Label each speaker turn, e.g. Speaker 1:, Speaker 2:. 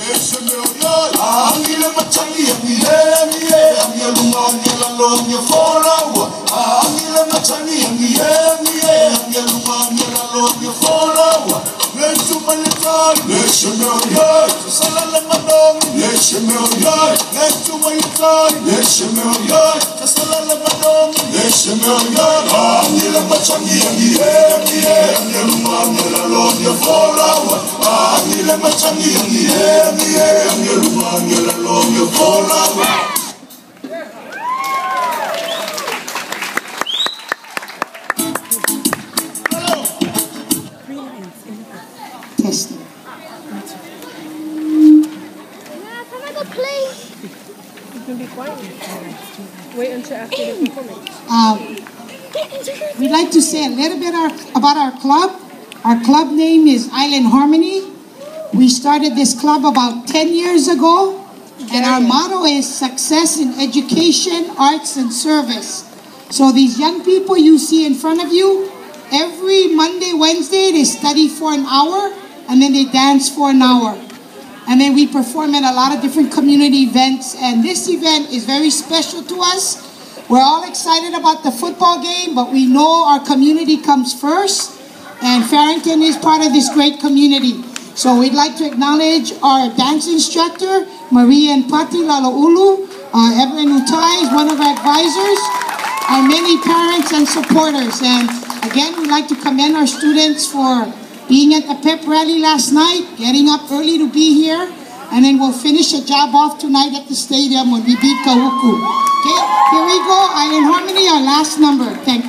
Speaker 1: Nation Testing.
Speaker 2: Can I go play?
Speaker 3: You can be quiet. Wait until after the performance.
Speaker 1: We'd like to say a little bit about our club. Our club name is Island Harmony. We started this club about 10 years ago, and our motto is success in education, arts, and service. So these young people you see in front of you, every Monday, Wednesday, they study for an hour, and then they dance for an hour. And then we perform at a lot of different community events, and this event is very special to us. We're all excited about the football game, but we know our community comes first, and Farrington is part of this great community. So we'd like to acknowledge our dance instructor, Maria and Pati Lalaulu. Evelyn Utai is one of our advisors, our many parents and supporters. And again, we'd like to commend our students for being at the pep rally last night, getting up early to be here, and then we'll finish the job off tonight at the stadium when we beat Kahuku. Okay, here we go, Island Harmony, our last number. Thank you.